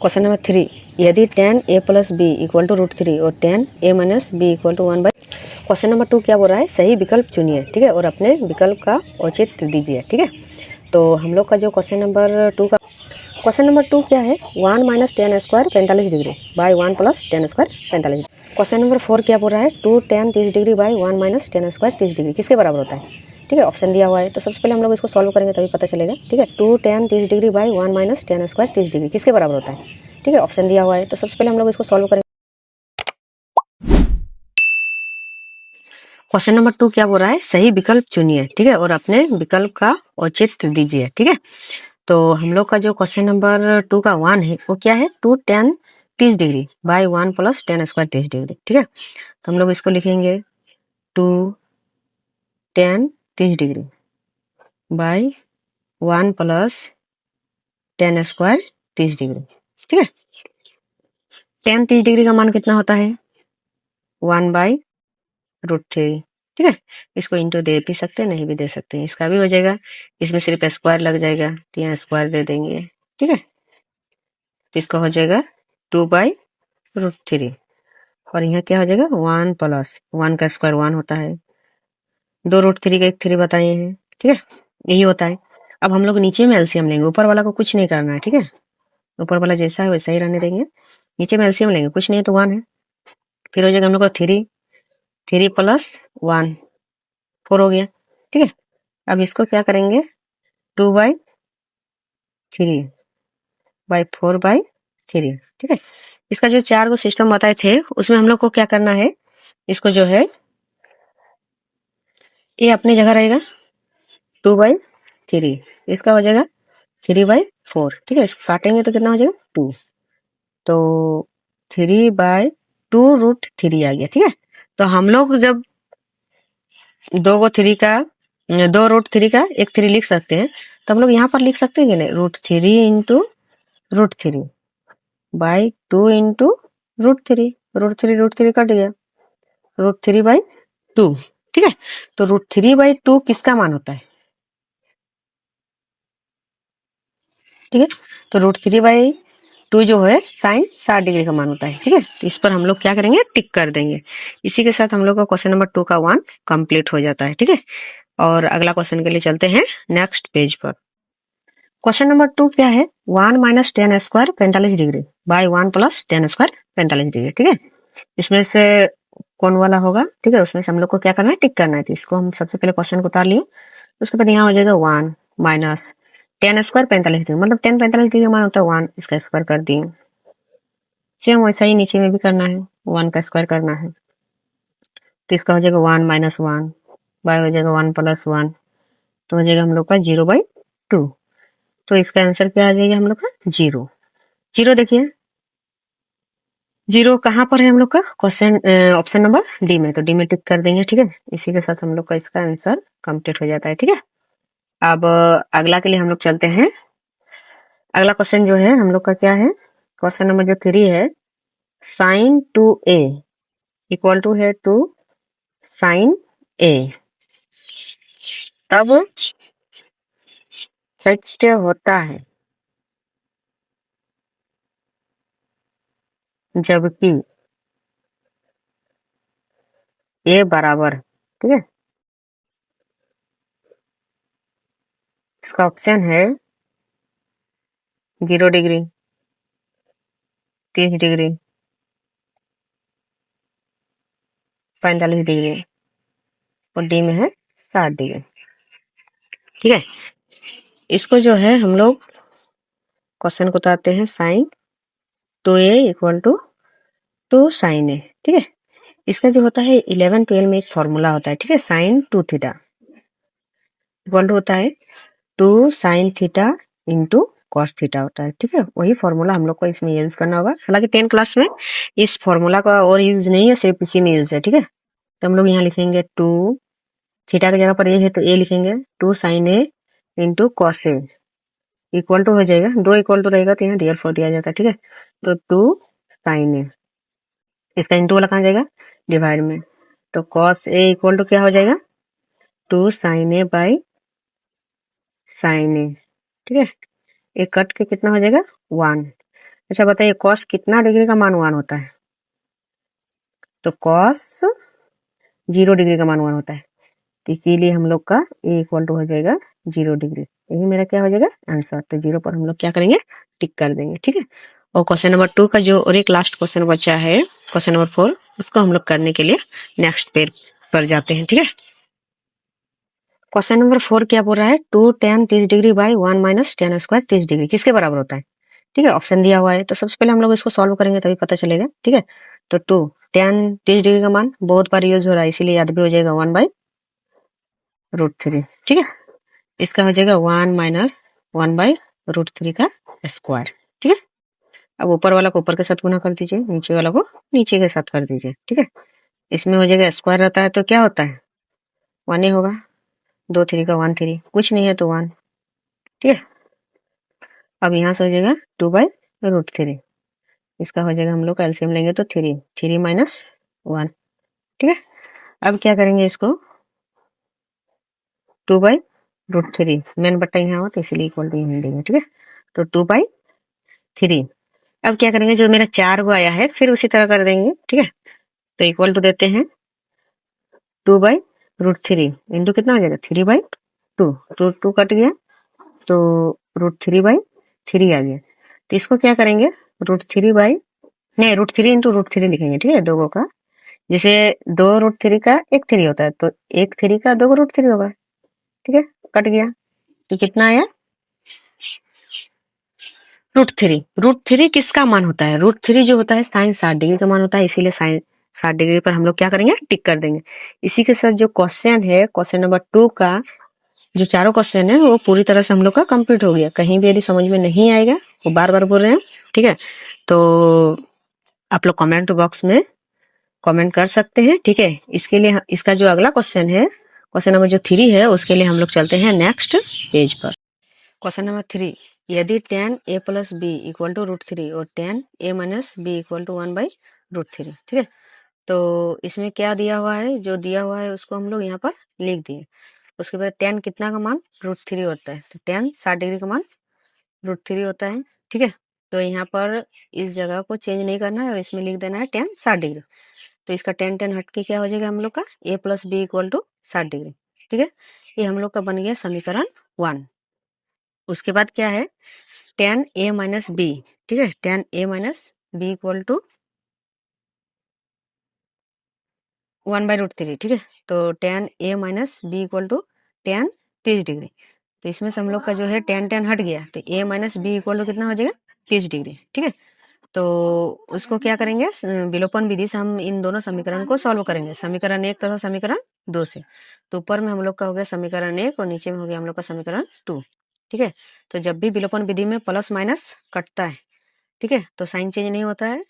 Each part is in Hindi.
क्वेश्चन नंबर 3, यदि tan a plus B equal to √3 और tan a minus B equal to 1/। Question number 2 क्या बोल रहा है, सही विकल्प चुनिए, ठीक है, और अपने विकल्प का औचित्य दीजिए, ठीक है। तो हम लोग का जो क्वेश्चन नंबर 2 क्या है, 1 minus ten square 45 degree by 1 plus ten square 45। Question number 4 क्या बोल रहा है, 2 tan 30 degree by 1 minus ten square 30 degree किसके बराबर होता है, ठीक है। ऑप्शन दिया हुआ है, तो सबसे पहले हम लोग इसको सॉल्व करेंगे तभी पता चलेगा, ठीक है। 2 tan 30 degree by 1 minus ten square 30 degree किसके बराबर होता है, ठीक है। ऑप्शन दिया हुआ है, तो सबसे पहले हम लोग इसको सॉल्व करेंगे। क्वेश्चन नंबर 2 क्या बोल रहा है, सही विकल्प चुनिए, ठीक है, और अपने विकल्प का औचित्य दीजिए, ठीक है। तो हम लोग का जो क्वेश्चन नंबर 2 का 1 है वो क्या है, 2 tan 30 degree by 1 plus ten square 30 degree, ठीक है। तो हम लोग इसको लिखेंगे 2 tan 30 degree by 1 plus ten square 30 degree, ठीक है। tan 30 डिग्री का मान कितना होता है, 1/√3, ठीक है। इसको इंटू दे भी सकते हैं, नहीं भी दे सकते हैं, इसका भी हो जाएगा, इसमें सिर्फ स्क्वायर लग जाएगा तो यहाँ स्क्वायर दे देंगे, ठीक है। तो इसका हो जाएगा 2/√3 और यहाँ क्या हो जाएगा 1 प्लस 1 का स्क्वायर 1 होता है, 2√3 का एक 3 बताए हैं, ठीक है, यही होता है। अब हम लोग नीचे में एलसीएम लेंगे, ऊपर वाला को कुछ नहीं करना है, ठीक है, ऊपर वाला जैसा है वैसा ही रहने देंगे। नीचे में एलसीएम लेंगे, कुछ नहीं है तो 1 है, फिर हो जाएगा हम लोग का 3 प्लस 1 4 हो गया, ठीक है। अब इसको क्या करेंगे 2/3/4/3, ठीक है। इसका जो 4 को सिस्टम बताए थे उसमें हम लोग को क्या करना है, इसको जो है ये अपनी जगह रहेगा 2/3, इसका हो जाएगा 3/4, ठीक है। इसको काटेंगे तो कितना हो जाएगा 2, तो 3/2√3 आ गया, ठीक है। तो हम लोग जब 2√3 का एक 3 लिख सकते हैं, तो हम लोग यहाँ पर लिख सकते हैं कि नहीं, √3 इंटू √3 बाई 2 इंटू √3 कट गया, √3/2, ठीक है। तो √3/2 किसका मान होता है, ठीक है। तो √3/2 जो है साइन 60 डिग्री का मान होता है, ठीक है। तो इस पर हम लोग क्या करेंगे, टिक कर देंगे। इसी के साथ हम लोग का क्वेश्चन नंबर 2 का 1 कंप्लीट हो जाता है, ठीक है। और अगला क्वेश्चन के लिए चलते हैं नेक्स्ट पेज पर। क्वेश्चन नंबर 2 क्या है, 1 minus ten square 45 degree by 1 plus ten square 45 degree, ठीक है। इसमें से कौन वाला होगा, ठीक है, उसमें से हम लोग को क्या करना है, टिक करना है। तो इसको हम सबसे पहले क्वेश्चन को उतार लिए, उसके बाद यहाँ हो जाएगा 1 माइनस टेन स्क्वायर 45 डिग्री, मतलब 45 डिग्री मान होता है 1, इसका स्क्वायर कर दिए। सेम वैसा ही नीचे में भी करना है, 1 का स्क्वायर करना है, तो इसका हो जाएगा 1 माइनस 1 बाय हो जाएगा 1 प्लस 1, तो हो जाएगा हम लोग का 0/2। तो इसका आंसर क्या आ जाएगा हम लोग का 0। जीरो देखिए, जीरो कहाँ पर है हम लोग का, क्वेश्चन ऑप्शन नंबर डी में, तो डी में टिक कर देंगे, ठीक है। इसी के साथ हम लोग का इसका आंसर कंप्लीट हो जाता है, ठीक है। अब अगला के लिए हम लोग चलते हैं। अगला क्वेश्चन जो है हम लोग का क्या है, क्वेश्चन नंबर जो 3 है, साइन 2a इक्वल टू है टू साइन a। तब सत्य होता है जबकि a बराबर, ठीक है। इसका ऑप्शन है 0 डिग्री, 30 डिग्री, 45 डिग्री और डी में है 60 डिग्री, ठीक है। इसको जो है हम लोग क्वेश्चन को उतारते हैं, sine 2a equal to sine a, ठीक है। इसका जो होता है 11 12 में एक फॉर्मूला होता है, ठीक है, साइन 2 थीटा इक्वल टू होता है 2 sine theta into cos theta होता है, ठीक है। वही फॉर्मूला हम लोग को इसमें यूज करना होगा। हालांकि 10 क्लास में इस फॉर्मूला का और यूज नहीं है, सिर्फ इसी में यूज है, ठीक है। तो हम लोग यहाँ लिखेंगे 2 थीटा की जगह पर ए है तो ए लिखेंगे, 2 sine A into cos A equal to हो जाएगा, 2 इक्वल टू रहेगा तो यहाँ देयरफॉर दिया जाता है, ठीक है। तो 2 साइन ए, इसका इंटू वाला कहाँ जाएगा, डिवाइड में, तो कॉस ए इक्वल टू क्या हो जाएगा 2 साइन ए बाई साइन ए, ठीक है। एक कट के कितना हो जाएगा 1, अच्छा बताइए कॉस कितना डिग्री का मान 1 होता है? तो कॉस 0 डिग्री का मान 1 होता है, तो इसीलिए हम लोग का ए इक्वल टू हो जाएगा 0 डिग्री। यही मेरा क्या हो जाएगा आंसर। तो 0 पर हम लोग क्या करेंगे, टिक कर देंगे। ठीक है, और क्वेश्चन नंबर 2 का जो और एक लास्ट क्वेश्चन बचा है, क्वेश्चन नंबर 4, उसको हम लोग करने के लिए नेक्स्ट पेज पर जाते हैं। ठीक है, क्वेश्चन नंबर 4 क्या बोल रहा है, 2 tan 30 degree by 1 minus tan square 30 degree किसके बराबर होता है? ठीक है, ऑप्शन दिया हुआ है, तो सबसे पहले हम लोग इसको सॉल्व करेंगे तभी पता चलेगा। ठीक है, तो 2 tan 30 डिग्री का मान बहुत बार यूज हो रहा है, इसीलिए याद भी हो जाएगा 1/√3। ठीक है, इसका हो जाएगा 1 माइनस 1/√3 का स्क्वायर। ठीक है, अब ऊपर वाला को ऊपर के साथ गुना कर दीजिए, नीचे वाला को नीचे के साथ कर दीजिए। ठीक है, इसमें हो जाएगा स्क्वायर रहता है तो क्या होता है 1 ही होगा, 2 3 का 1 3, कुछ नहीं है तो 1। ठीक है, अब यहाँ से हो जाएगा 2/√3, इसका हो जाएगा हम लोग का एलसीएम लेंगे तो 3 3 माइनस 1। ठीक है, अब क्या करेंगे इसको 2/√3, मेन बट्टा यहाँ हो तो इसीलिए इक्वल टू यहाँ देंगे। ठीक है, तो 2/3। अब क्या करेंगे, जो मेरा 4 को आया है फिर उसी तरह कर देंगे। ठीक है, तो इक्वल टू देते हैं 2/√3 इंटू कितना हो जाएगा 3/2, तो 2 कट गया तो √3/3 आ गया। तो इसको क्या करेंगे √3 इंटू √3 लिखेंगे। ठीक है, दो का, जैसे 2√3 का 1 3 होता है तो 1 3 का 2 √3 होगा। ठीक है, कट गया तो कितना आया √3 किसका मान होता है, √3 जो होता है साइन 60 डिग्री का मान होता है, इसीलिए साइन 60 डिग्री पर हम लोग क्या करेंगे टिक कर देंगे। इसी के साथ जो क्वेश्चन है क्वेश्चन नंबर 2 का जो चारों क्वेश्चन है वो पूरी तरह से हम लोग का कंप्लीट हो गया। कहीं भी यदि समझ में नहीं आएगा, वो बार बार बोल रहे हैं, ठीक है, तो आप लोग कमेंट बॉक्स में कमेंट कर सकते हैं। ठीक है, इसके लिए इसका जो अगला क्वेश्चन है क्वेश्चन नंबर जो 3 है उसके लिए हम लोग चलते हैं नेक्स्ट पेज पर। क्वेश्चन नंबर 3, यदि tan a plus B equal to √3 और tan a minus B equal to 1/√3। ठीक है, तो इसमें क्या दिया हुआ है, जो दिया हुआ है उसको हम लोग यहाँ पर लिख दिए। उसके बाद tan कितना का मान √3 होता है, tan 60 डिग्री का मान √3 होता है। ठीक है, तो यहाँ पर इस जगह को चेंज नहीं करना है और इसमें लिख देना है tan 60 डिग्री। तो इसका tan हट के क्या हो जाएगा हम लोग का a plus B equal to 60 degree. ठीक है, ये हम लोग का बन गया समीकरण 1। उसके बाद क्या है tan a माइनस बी। ठीक है, tan a minus B equal to 1/√3। ठीक है, तो tan a minus B equal to tan 30 degree. तो इसमें से हम लोग का जो है tan हट गया तो a minus B equal to कितना हो जाएगा 30 डिग्री। ठीक है, तो उसको क्या करेंगे विलोपन विधि से हम इन दोनों समीकरण को सॉल्व करेंगे, समीकरण 1 तथा समीकरण 2 से। तो ऊपर में हम लोग का हो गया समीकरण 1 और नीचे में हो गया हम लोग का समीकरण 2। ठीक है, तो जब भी विलोपन विधि में प्लस माइनस कटता है, ठीक है, तो साइन चेंज नहीं होता है।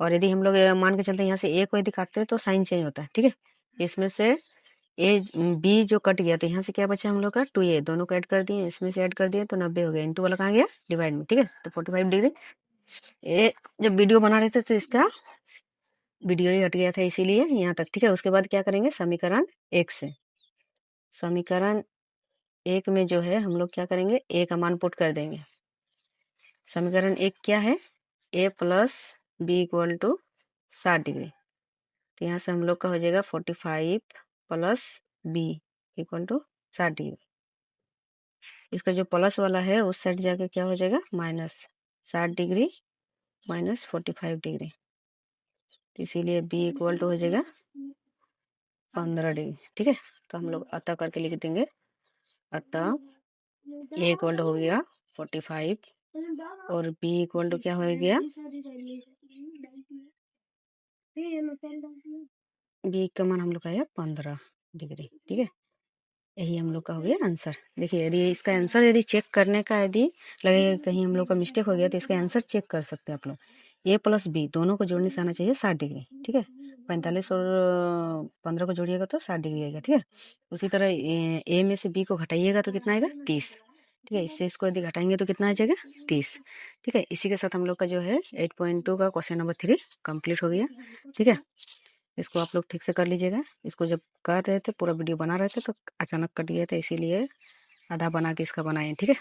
और यदि हम लोग मान के चलते हैं यहाँ से ए को यदि काटते हैं तो साइन चेंज होता है। ठीक है, इसमें से ए बी जो कट गया तो यहाँ से क्या बचा हम लोग का 2a, दोनों को ऐड कर दिए, इसमें से ऐड कर दिए तो 90 हो गया, इंटू वाला कहाँ गया डिवाइड में। ठीक है, तो 45 डिग्री। ये जब वीडियो बना रहे थे तो इसका वीडियो ही हट गया था इसीलिए यहाँ तक। ठीक है, उसके बाद क्या करेंगे समीकरण 1 से, समीकरण 1 में जो है हम लोग क्या करेंगे a का मान पुट कर देंगे। समीकरण 1 क्या है a plus B equal to 60 degree. तो यहाँ से हम लोग का हो जाएगा 45 plus B equal to 60 degree. इसका जो प्लस वाला है उस साइड जाके क्या हो जाएगा माइनस 60 डिग्री माइनस 45 डिग्री, इसीलिए बी इक्वल टू हो जाएगा 15 डिग्री। ठीक है, तो हम लोग अतः करके लिख देंगे, अतः ए इक्वल टू हो गया 45 और बी इक्वल टू क्या हो गया बी का मान हम लोग का है 15 डिग्री। ठीक है, यही हम लोग का हो गया आंसर। देखिए यदि इसका आंसर यदि चेक करने का यदि लगे कहीं हम लोग का मिस्टेक हो गया तो इसका आंसर चेक कर सकते हैं आप लोग। ए प्लस बी दोनों को जोड़ने से आना चाहिए 60 डिग्री। ठीक है, 45 और 15 को जोड़िएगा तो 60 डिग्री आएगा। ठीक है, उसी तरह ए में से बी को घटाइएगा तो कितना आएगा 30। ठीक है, इससे इसको यदि घटाएंगे तो कितना आ जाएगा 30। ठीक है, इसी के साथ हम लोग का जो है 8.2 का क्वेश्चन नंबर 3 कंप्लीट हो गया। ठीक है, इसको आप लोग ठीक से कर लीजिएगा। इसको जब कर रहे थे पूरा वीडियो बना रहे थे तो अचानक कट गया था, इसीलिए आधा बना के इसका बनाए। ठीक है।